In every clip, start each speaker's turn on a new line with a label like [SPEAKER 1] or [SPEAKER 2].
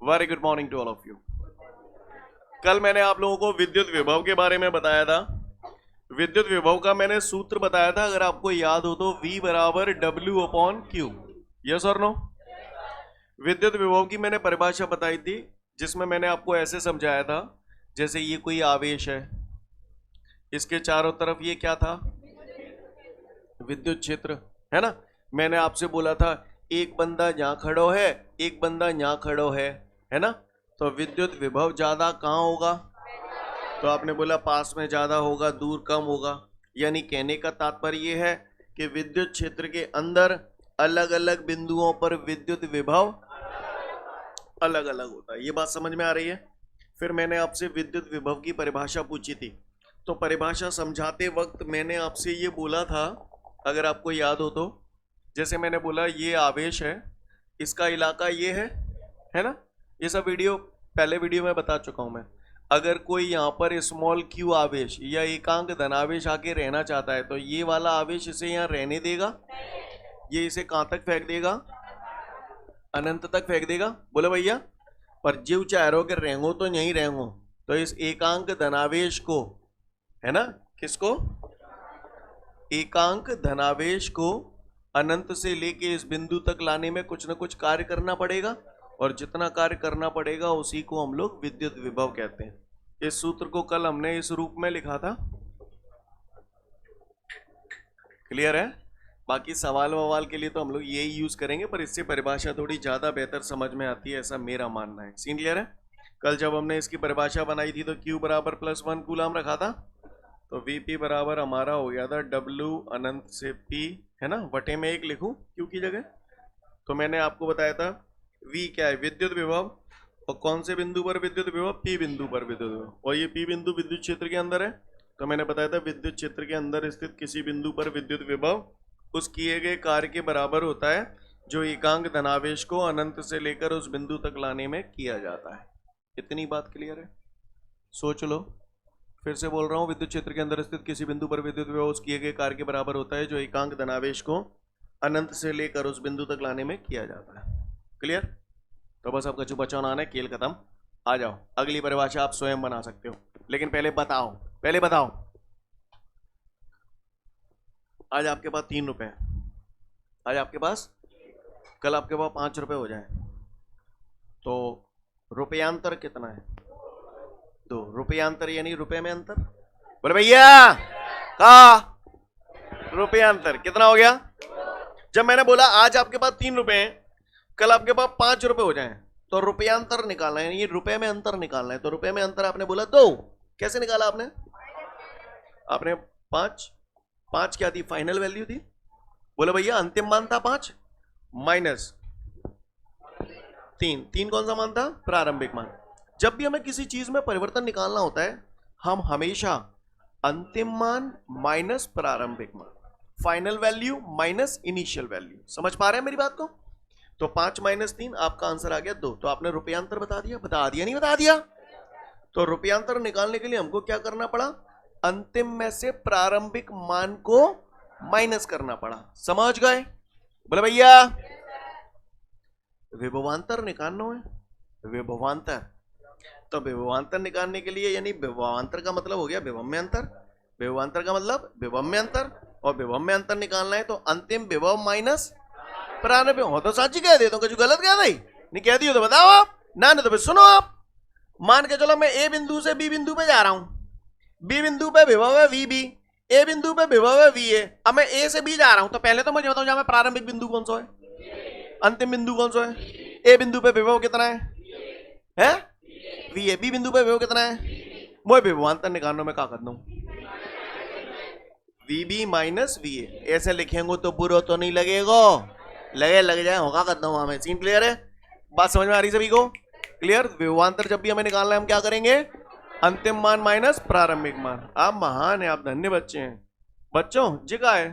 [SPEAKER 1] Very good morning to all of you. कल मैंने आप लोगों को विद्युत विभव के बारे में बताया था। विद्युत विभव का मैंने सूत्र बताया था, अगर आपको याद हो तो V बराबर W अपॉन क्यू। यस और नो? विद्युत विभव की मैंने परिभाषा बताई थी, जिसमें मैंने आपको ऐसे समझाया था, जैसे ये कोई आवेश है, इसके चारों तरफ ये क्या था, विद्युत क्षेत्र है ना। मैंने आपसे बोला था एक बंदा यहाँ खड़ो है, एक बंदा यहाँ खड़ो है ना। तो विद्युत विभव ज्यादा कहाँ होगा? तो आपने बोला पास में ज्यादा होगा, दूर कम होगा। यानी कहने का तात्पर्य ये है कि विद्युत क्षेत्र के अंदर अलग अलग बिंदुओं पर विद्युत विभव अलग अलग होता है। ये बात समझ में आ रही है? फिर मैंने आपसे विद्युत विभव की परिभाषा पूछी थी, तो परिभाषा समझाते वक्त मैंने आपसे ये बोला था, अगर आपको याद हो तो, जैसे मैंने बोला ये आवेश है, इसका इलाका ये है ना। ये सब वीडियो पहले वीडियो में बता चुका हूं मैं। अगर कोई यहाँ पर स्मॉल क्यू आवेश या एकांक धनावेश आके रहना चाहता है, तो ये वाला आवेश इसे यहाँ रहने देगा? ये इसे कहां तक फेंक देगा? अनंत तक फेंक देगा। बोले भैया, पर जीव चाह रहे हो कि रेंगो तो यहीं रेंगो, तो इस एकांक धनावेश को, है ना, किसको? एकांक धनावेश को अनंत से लेके इस बिंदु तक लाने में कुछ ना कुछ कार्य करना पड़ेगा, और जितना कार्य करना पड़ेगा उसी को हम लोग विद्युत विभव कहते हैं। इस सूत्र को कल हमने इस रूप में लिखा था। क्लियर है? बाकी सवाल ववाल के लिए तो हम लोग यही यूज करेंगे, पर इससे परिभाषा थोड़ी ज्यादा बेहतर समझ में आती है, ऐसा मेरा मानना है। सीन क्लियर है? कल जब हमने इसकी परिभाषा बनाई थी तो Q बराबर +1 कूलम रखा था, तो Vp बराबर हमारा हो गया था W अनंत से P, है ना, बटे में 1 लिखूं Q की जगह। तो मैंने आपको बताया था V क्या है? विद्युत विभव। और कौन से बिंदु पर विद्युत विभव? P बिंदु पर विद्युत विभव। और ये P बिंदु विद्युत क्षेत्र के अंदर है, तो मैंने बताया था विद्युत क्षेत्र के अंदर स्थित किसी बिंदु पर विद्युत विभव उस किए गए कार्य के बराबर होता है जो एकांक धनावेश को अनंत से लेकर उस बिंदु तक लाने में किया जाता है। इतनी बात क्लियर है? सोच लो, फिर से बोल रहा हूं, विद्युत क्षेत्र के अंदर स्थित किसी बिंदु पर विद्युत विभव उस किए गए कार्य के बराबर होता है जो एकांक धनावेश को अनंत से लेकर उस बिंदु तक लाने में किया जाता है। क्लियर? तो बस आपका जो बचा आना है, खेल खत्म। आ जाओ, अगली परिभाषा आप स्वयं बना सकते हो, लेकिन पहले बताओ आज आपके पास 3 रुपए हैं, आज आपके पास, कल आपके पास 5 रुपए हो जाए, तो रुपयांतर कितना है? 2 रुपयांतर, यानी रुपए में अंतर। बोले भैया का रुपयांतर कितना हो गया? जब मैंने बोला आज आपके पास 3 रुपए हैं, कल आपके पास 5 रुपए हो जाए, तो रुपयांतर निकालना है, ये रुपए में अंतर निकालना है। तो रुपए में अंतर आपने बोला 2, कैसे निकाला आपने? 5 क्या थी? फाइनल वैल्यू थी। बोले भैया अंतिम मान था 5 माइनस 3 कौन सा मान था? प्रारंभिक मान। जब भी हमें किसी चीज में परिवर्तन निकालना होता है, हम हमेशा अंतिम मान माइनस प्रारंभिक मान, final value minus initial value. समझ पा रहे हैं मेरी बात को? तो 5 माइनस 3, आपका आंसर आ गया 2। तो आपने रुपयांतर बता दिया नहीं बता दिया? तो रुपयांतर निकालने के लिए हमको क्या करना पड़ा? अंतिम में से प्रारंभिक मान को माइनस करना पड़ा। समझ गए? बोले भैया विभवांतर निकालना है, विभवांतर। तो विभवांतर निकालने के लिए, यानी विभवांतर का मतलब हो गया विभव में अंतर, विभवांतर का मतलब विभव में अंतर, और विभव में अंतर निकालना है तो अंतिम विभव माइनस प्रारंभिक। हो तो साची कह दे, तो कुछ गलत कह दे, नहीं कह दी हो तो बताओ आप, ना तो फिर सुनो आप। मान के चलो मैं ए बिंदु से बी बिंदु पे जा रहा हूं, बी बिंदु पे विभव है वी बी, ए बिंदु पे विभव है वी ए। अब मैं ए से बी जा रहा हूं, तो पहले तो मुझे बताओ जहां प्रारंभिक बिंदु कौन सा है, अंतिम बिंदु कौन सा है? ए बिंदु पे विभव कितना है? V A. बी बिंदु पे विभव कितना है? मैं विभवांतर निकालने में क्या करता हूं? V B minus V A. ऐसे लिखेंगे तो बुरा तो नहीं लगेगा, लग जाए, होगा करता हूं हमें। सीन क्लियर है? बात समझ में आ रही सभी को? क्लियर? विभवांतर जब भी हमें निकालना है, हम क्या करेंगे? अंतिम मान माइनस प्रारंभिक मान। आप महान है, आप धन्य बच्चे हैं। बच्चों जिका है,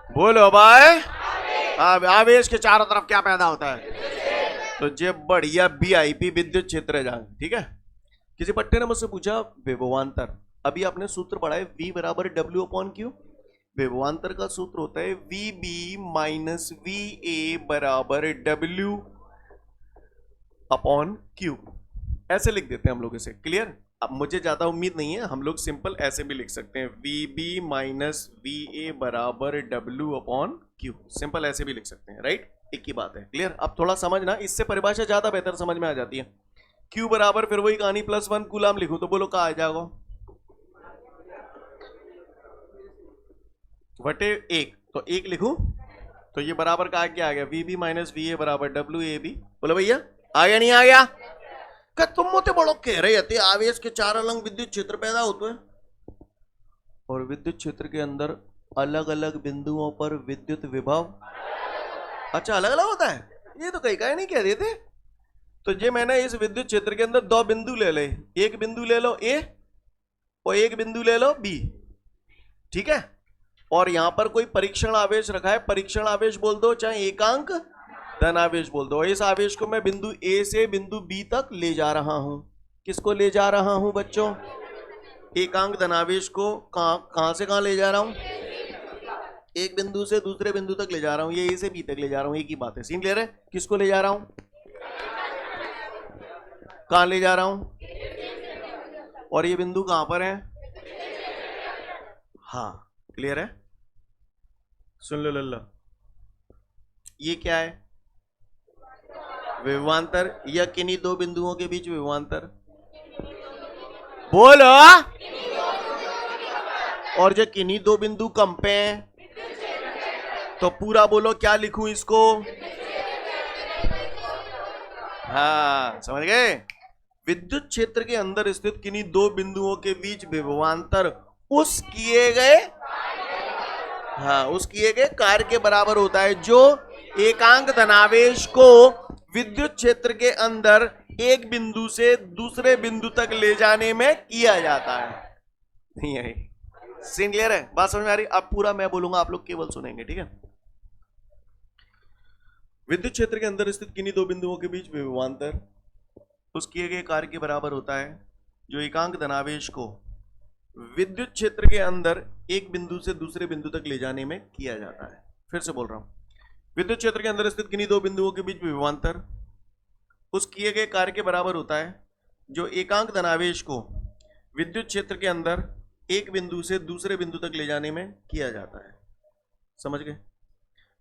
[SPEAKER 1] बोलो भाई। आवेश के चारों तरफ क्या पैदा होता है? तो जे बढ़िया वीआईपी विद्युत क्षेत्र है। ठीक है? किसी पट्टे ने मुझसे पूछा विभवांतर, अभी आपने सूत्र पढ़ा है V बराबर W अपॉन Q। विभवांतर का सूत्र होता है VB माइनस VA बराबर W अपॉन क्यू, ऐसे लिख देते हैं हम लोग इसे। क्लियर? अब मुझे ज्यादा उम्मीद नहीं है, हम लोग सिंपल ऐसे भी लिख सकते हैं, V B minus V A बराबर डब्ल्यू अपॉन क्यू, सिंपल ऐसे भी लिख सकते हैं, राइट? एक ही बात है। क्लियर? अब थोड़ा समझना, इससे परिभाषा ज्यादा बेहतर समझ में आ जाती है। क्यू बराबर फिर वही कहानी +1 कूलाम लिखूं तो बोलो कहाँ आ जाएगा? बटे 1, तो 1 लिखूं तो ये बराबर का क्या आ गया? V B minus V A बराबर डब्ल्यू ए बी। बोलो भैया आ गया नहीं आ गया? क्या तुम मोते बड़ो कह रहे थे आवेश के 4 अलग विद्युत क्षेत्र पैदा होते हैं और विद्युत क्षेत्र के अंदर अलग अलग बिंदुओं पर विद्युत विभव अच्छा अलग अलग होता है? ये तो कहीं का नहीं कह देते। तो ये मैंने इस विद्युत क्षेत्र के अंदर 2 बिंदु ले ले, एक बिंदु ले लो ए और एक बिंदु ले लो बी, ठीक है? और यहां पर कोई परीक्षण आवेश रखा है, परीक्षण आवेश बोल दो चाहे एकांक धनावेश बोल दो। इस आवेश को मैं बिंदु ए से बिंदु बी तक ले जा रहा हूं। किसको ले जा रहा हूं बच्चों? एकांक धनावेश को। कहां से कहां ले जा रहा हूं? एक बिंदु से दूसरे बिंदु तक ले जा रहा हूं, ये ए से बी तक ले जा रहा हूं, एक ही बात है। सीन क्लियर है? किसको ले जा रहा हूं? कहां ले जा रहा हूं? और ये बिंदु कहां पर है? हाँ क्लियर है? सुन लो लल्ला, ये क्या है? विभवांतर, या किन्हीं 2 बिंदुओं के बीच विभवांतर। बोलो। और जो किन्हीं 2 बिंदु कंपे हैं तो पूरा बोलो क्या लिखूं इसको? हाँ समझ गए? विद्युत क्षेत्र के अंदर स्थित किन्हीं 2 बिंदुओं के बीच विभवांतर उस किए गए कार्य के बराबर होता है जो एकांक धनावेश को विद्युत क्षेत्र के अंदर एक बिंदु से दूसरे बिंदु तक ले जाने में किया जाता है। नहीं है? सीन क्लियर है? बात समझ में आ रही? अब पूरा मैं बोलूंगा, आप लोग केवल सुनेंगे, ठीक है? विद्युत क्षेत्र के अंदर स्थित किन्हीं 2 बिंदुओं के बीच विभवांतर उस किए गए कार्य के बराबर होता है जो एकांक धनावेश को विद्युत क्षेत्र के अंदर एक बिंदु से दूसरे बिंदु तक ले जाने में किया जाता है। फिर से बोल रहा हूं, विद्युत क्षेत्र के अंदर स्थित किन्हीं 2 बिंदुओं के बीच विभवांतर उस किए गए कार्य के बराबर होता है जो एकांक धनावेश को विद्युत क्षेत्र के अंदर एक बिंदु से दूसरे बिंदु तक ले जाने में किया जाता है। समझ गए?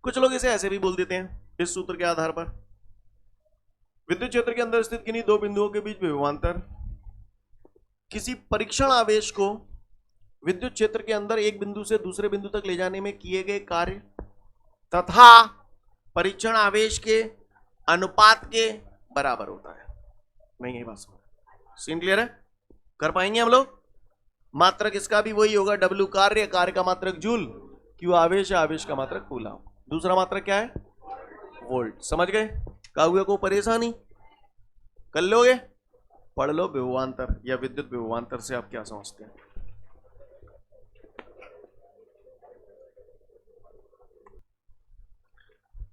[SPEAKER 1] कुछ लोग इसे ऐसे भी बोल देते हैं इस सूत्र के आधार पर, विद्युत क्षेत्र के अंदर स्थित किन्हीं 2 बिंदुओं के बीच विभवांतर किसी परीक्षण आवेश को विद्युत क्षेत्र के अंदर एक बिंदु से दूसरे बिंदु तक ले जाने में किए गए कार्य तथा परीक्षण आवेश के अनुपात के बराबर होता है। मैं यही बात समझ। सीन क्लियर है? कर पाएंगे हम लोग? मात्रक इसका भी वही होगा, डब्ल्यू कार्य, कार्य का मात्रक जूल, क्यू आवेश, आवेश का मात्रक कूलाम। दूसरा मात्रक क्या है? वोल्ट। समझ गए? का हुआ को परेशानी? कर लोगे? पढ़ लो विभवांतर या विद्युत विभवांतर से आप क्या समझते हैं।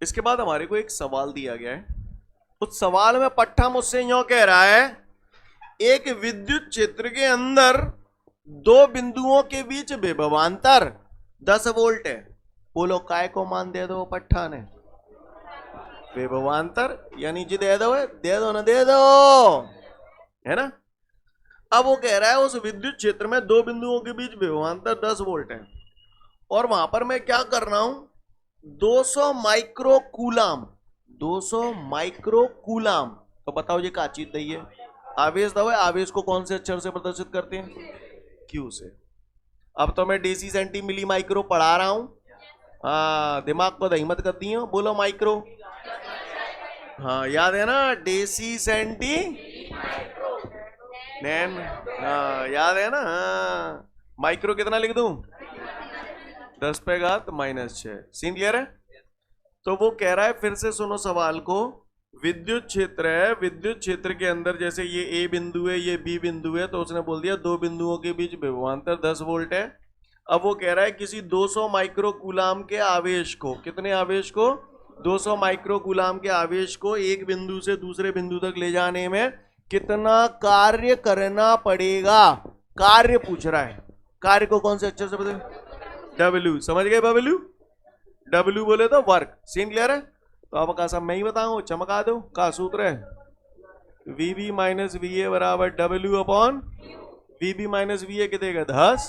[SPEAKER 1] इसके बाद हमारे को एक सवाल दिया गया है। उस सवाल में पट्टा मुझसे यूं कह रहा है, एक विद्युत क्षेत्र के अंदर 2 बिंदुओं के बीच विभवांतर 10 वोल्ट है। बोलो काय को मान दे दो पट्टा ने? विभवांतर यानी जी दे दो ना, दे दो, है ना? अब वो कह रहा है उस विद्युत क्षेत्र में 2 बिंदुओं के बीच विभवांतर 10 वोल्ट है और वहां पर मैं क्या कर रहा हूं? 200 माइक्रो कूलाम, 200 माइक्रो कूलाम। तो बताओ ये क्या चीज है? आवेश दो है। आवेश को कौन से अक्षर से प्रदर्शित करते हैं? क्यू से। अब तो मैं डेसी सेंटी मिली माइक्रो पढ़ा रहा हूं। हाँ दिमाग को दहीमत कर दी हो। बोलो माइक्रो। हाँ याद है ना? डेसी सेंटी नैन। हाँ याद है ना? हाँ माइक्रो कितना लिख दूं? 10 पे घात -6। सीन क्लियर है? तो वो कह रहा है, फिर से सुनो सवाल को, विद्युत क्षेत्र है, विद्युत क्षेत्र के अंदर जैसे ये ए बिंदु है, ये बी बिंदु है, तो उसने बोल दिया 2 बिंदुओं के बीच विभवांतर 10 वोल्ट है। अब वो कह रहा है किसी 200 माइक्रो कूलाम के आवेश को, कितने आवेश को? 200 माइक्रो कूलाम के आवेश को एक बिंदु से दूसरे बिंदु तक ले जाने में कितना कार्य करना पड़ेगा? कार्य पूछ रहा है। कार्य को कौन से अक्षर से बदल? डब्ल्यू। समझ गए? डब्ल्यू, डब्ल्यू बोले तो वर्क। सीन क्लियर है? तो अब का सब मैं ही बताऊं, चमका दो। का सूत्र है? VB माइनस VA बराबर W upon VB minus VA कितने का 10,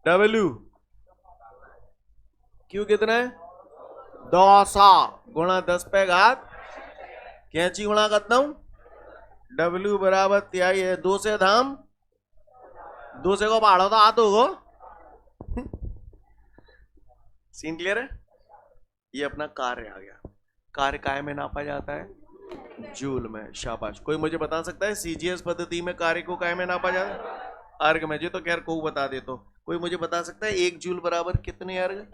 [SPEAKER 1] W Q कितना है 200 गुणा 10 पे घात कैंची गुणा करता हूं W बराबर 23 है, 2 से धाम 2 से को पहाड़ो तो हाथ होगो। सीन क्लियर है। ये अपना कार्य आ गया। कार्य काय में नापा जाता है, जूल में। शाबाश। कोई मुझे बता सकता है सीजीएस पद्धति में कार्य को काय में नापा जाता है, अर्ग में। जी तो खैर को बता दे। तो कोई मुझे बता सकता है 1 जूल बराबर कितने अर्ग।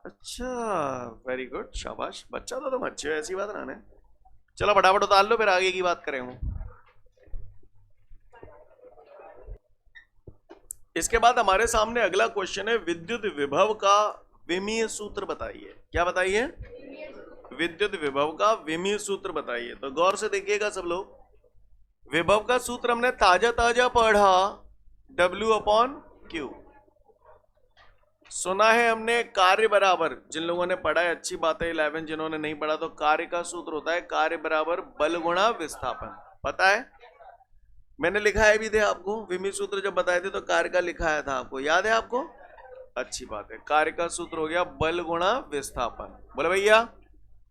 [SPEAKER 1] अच्छा वेरी गुड, शाबाश। बच्चा तो तुम अच्छे हो, ऐसी बात ना। चलो फटाफट उतार लो, फिर आगे की बात करेंगे। इसके बाद हमारे सामने अगला क्वेश्चन है, विद्युत विभव का विमीय सूत्र बताइए। क्या बताइए, विद्युत विभव का विमीय सूत्र बताइए। तो गौर से देखिएगा सब लोग। विभव का सूत्र हमने ताजा ताजा पढ़ा, W अपॉन Q। सुना है हमने कार्य बराबर, जिन लोगों ने पढ़ा है अच्छी बात है, 11 जिन्होंने नहीं पढ़ा तो कार्य का सूत्र होता है कार्य बराबर बल गुणा विस्थापन। पता है, मैंने लिखाया भी थे आपको। विमीय सूत्र जब बताए थे तो कार्य का लिखाया था, आपको याद है आपको। अच्छी बात है। कार्य का सूत्र हो गया बल गुणा विस्थापन। बोले भैया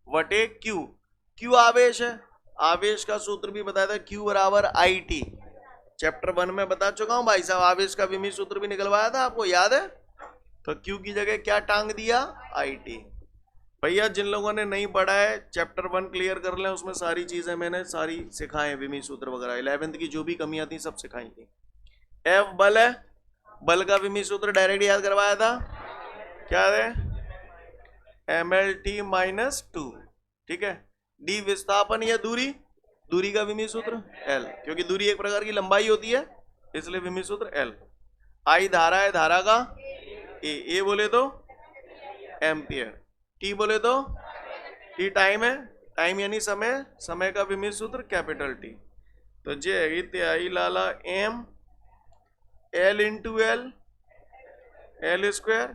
[SPEAKER 1] वटे Q। Q आवेश है, आवेश का सूत्र भी बताया था Q बराबर IT। चैप्टर 1 में बता चुका हूं भाई साहब, आवेश का विमीय सूत्र भी निकलवाया था, आपको याद है। तो Q की जगह क्या टांग दिया, IT। भैया जिन लोगों ने नहीं पढ़ा है चैप्टर 1 क्लियर कर लें, उसमें सारी चीजें मैंने सारी सिखाए, विमीय सूत्र वगैरह 11th की जो भी कमियां थी सब सिखाई थी। F बल है, बल का विमीय सूत्र डायरेक्ट याद करवाया था, क्या है MLT माइनस 2। ठीक है। D विस्थापन या दूरी, दूरी का विमीय सूत्र L, क्योंकि दूरी एक प्रकार की लंबाई होती है इसलिए विमीय सूत्र L। I धारा है, धारा का A बोले तो एम्पियर, T बोले तो T टाइम है, टाइम यानी समय, समय का विमीय सूत्र कैपिटल T। तो जे त्याई लाला M L into L square,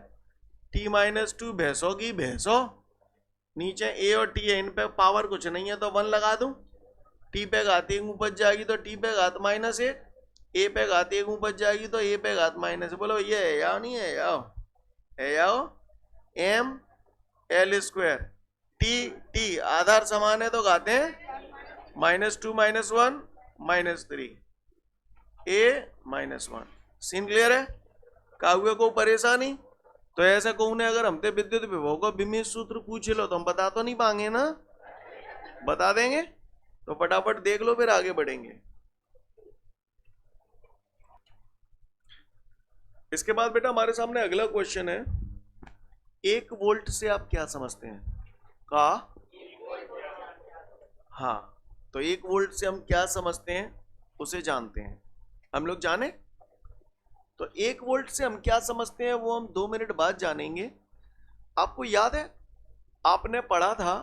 [SPEAKER 1] T minus 2 भैंसों की भैंसों। नीचे A और T है, इन पे पावर कुछ नहीं है तो 1 लगा दूं। T पे घात 1 ऊपर जाएगी तो T पे घात माइनस 1, A पे घात 1 ऊपर जाएगी तो A पे घात माइनस। बोलो ये है या नहीं है, याओ है याओ। M L स्क्वायर T आधार समान है तो घाते हैं -2 -1 -3 A -1। सीन क्लियर है। काहुए को परेशानी तो ऐसा कहूँ ने अगर हमसे विद्युत विभव को विमीय सूत्र पूछ लो तो हम बता तो नहीं पाएंगे ना, बता देंगे। तो फटाफट देख लो फिर आगे बढ़ेंगे। इसके बाद बेटा हमारे सामने अगला क्वेश्चन है, 1 वोल्ट से आप क्या समझते हैं का। हाँ तो 1 वोल्ट से हम क्या समझते हैं उसे जानते हैं हम लोग। जाने तो 1 वोल्ट से हम क्या समझते हैं वो हम 2 मिनट बाद जानेंगे। आपको याद है आपने पढ़ा था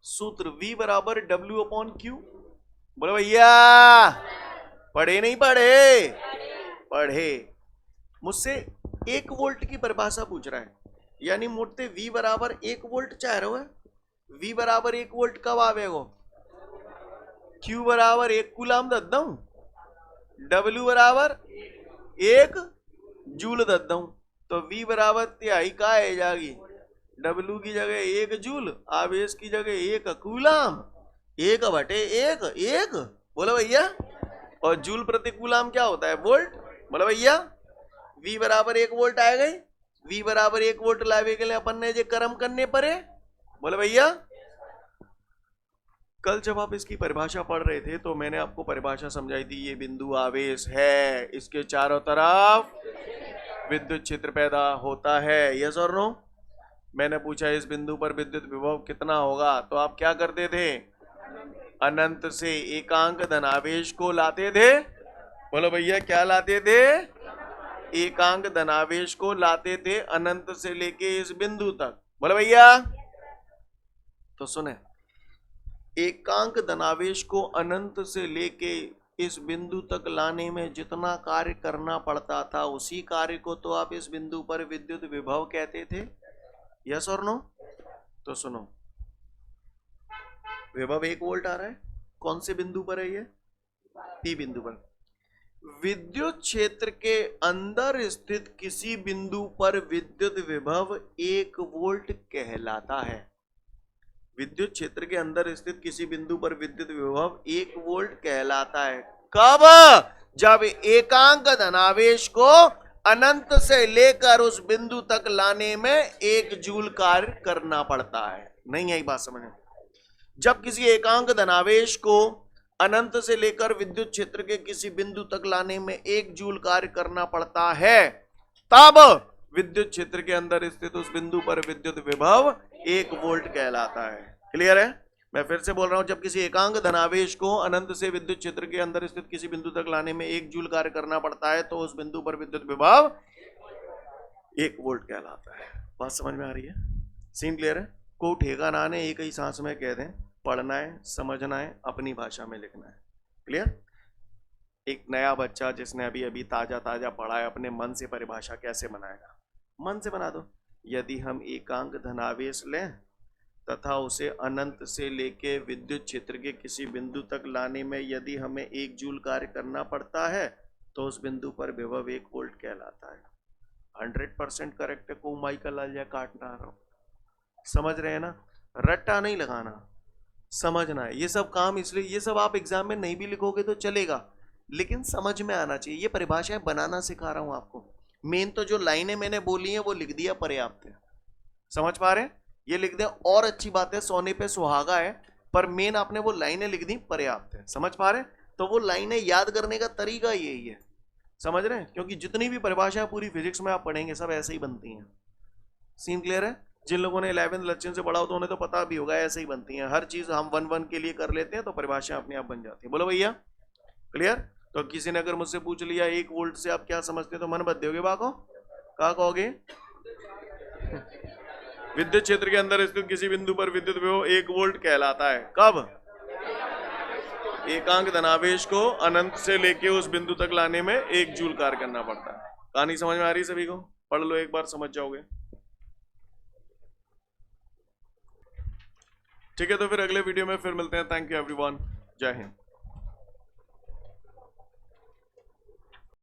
[SPEAKER 1] सूत्र V बराबर W अपॉन Q। बोले भैया पढ़े नहीं पढ़े, पढ़े। मुझसे 1 वोल्ट की परिभाषा पूछ रहा है, यानी मोटे V बराबर 1 वोल्ट चाह रहे हो। V बराबर 1 वोल्ट कब आवेगो, Q बराबर 1 कूलाम दे दूं, W बराबर 1 जूल दे दूं। तो V बराबर 23 का है जाएगी, W की जगह 1 जूल, आवेश की जगह 1 कूलाम, 1 बटे 1 बोलो भैया। और जूल प्रति कूलाम क्या होता है, वोल्ट। बोलो भैया V बराबर 1 वोल्ट आ गई। V बराबर 1 वोल्ट लावे के लिए अपन ने जो कर्म करने पड़े। बोले भैया कल जब आप इसकी परिभाषा पढ़ रहे थे तो मैंने आपको परिभाषा समझाई थी, ये बिंदु आवेश है, इसके चारों तरफ विद्युत क्षेत्र पैदा होता है, यस और नो। मैंने पूछा इस बिंदु पर विद्युत विभव कितना होगा, तो आप क्या करते थे, अनंत से एकांक धनावेश को लाते थे। बोलो भैया क्या लाते थे, एकांक धनावेश को लाते थे अनंत से लेके इस बिंदु तक। बोलो भैया तो सुने, एकांक धनावेश को अनंत से लेके इस बिंदु तक लाने में जितना कार्य करना पड़ता था उसी कार्य को तो आप इस बिंदु पर विद्युत विभव कहते थे, यस और नो। तो सुनो विभव 1 वोल्ट आ रहा है, कौन से बिंदु पर है ये? पी बिंदु पर। विद्युत क्षेत्र के अंदर स्थित किसी बिंदु पर विद्युत विभव 1 वोल्ट कहलाता है। विद्युत क्षेत्र के अंदर स्थित किसी बिंदु पर विद्युत विभव 1 वोल्ट कहलाता है। कब? जब एकांक धनावेश को अनंत से लेकर उस बिंदु तक लाने में 1 जूल कार्य करना पड़ता है। नहीं आई बात समझ में? जब किसी एकांक धनावेश को अनंत से लेकर विद्युत क्षेत्र के किसी बिंदु तक लाने में 1 जूल कार्य करना पड़ता है, तब विद्युत क्षेत्र के अंदर स्थित उस बिंदु पर विद्युत विभव 1 वोल्ट कहलाता है। क्लियर है? मैं फिर से बोल रहा हूं, जब किसी एकांक धनावेश को अनंत से विद्युत क्षेत्र के अंदर स्थित किसी बिंदु तक लाने में 1 जूल कार्य करना पड़ता है, तो उस बिंदु पर विद्युत विभव 1 वोल्ट कहलाता है। बात समझ में आ रही है? सीन क्लियर है? को ठेका ना ने एक ही सांस में कह दें, पढ़ना है, समझना है, अपनी भाषा में लिखना है। क्लियर? एक नया बच्चा जिसने अभी अभी ताजा पढ़ा है, अपने मन से परिभाषा कैसे बनाएगा? मन से बना दो। यदि हम एकांक धनावेश लें तथा उसे अनंत से लेके विद्युत क्षेत्र के किसी बिंदु तक लाने में यदि हमें 1 जूल कार्य करना पड़ता है, तो उस बिंदु पर विभव 1 वोल्ट कहलाता है। 100% करेक्ट है। को माई का लाल या काटना रहा हूं, समझ रहे हैं ना? रट्टा नहीं लगाना, समझना है। ये सब काम इसलिए, ये सब आप एग्जाम में नहीं भी लिखोगे तो चलेगा, लेकिन समझ में आना चाहिए। ये परिभाषाएं बनाना सिखा रहा हूं आपको। मेन तो जो लाइनें मैंने बोली हैं वो लिख दिया, पर्याप्त है। समझ पा रहे हैं? ये लिख दे और अच्छी बात है, सोने पे सुहागा है, पर मेन आपने वो लाइनें लिख दी, पर्याप्त है। समझ पा रहे हैं? तो वो लाइनें याद करने का तरीका यही है। समझ रहे हैं? क्योंकि जितनी भी परिभाषाएं पूरी फिजिक्स में आप पढ़ेंगे सब ऐसे ही बनती हैं। सीन क्लियर है? जिन लोगों ने 11th लक्षण से पढ़ा हो तो उन्हें तो पता भी होगा, ऐसे ही बनती हैं। हर चीज हम 1-1 के लिए कर लेते हैं तो परिभाषाएं अपने आप बन जाती है। बोलो भैया, क्लियर? तो किसी ने अगर मुझसे पूछ लिया 1 वोल्ट से आप क्या समझते हैं, तो मन बद दोगे बाको, क्या कहोगे? विद्युत क्षेत्र के अंदर स्थित किसी बिंदु पर विद्युत विभव 1 वोल्ट कहलाता है। कब? एकांक धनावेश को अनंत से लेके उस बिंदु तक लाने में 1 जूल कार्य करना पड़ता है। कहानी समझ में आ रही है सभी को? पढ़ लो एक बार, समझ जाओगे। ठीक है, तो फिर अगले वीडियो में फिर मिलते हैं। थैंक यू एवरीवन, जय हिंद।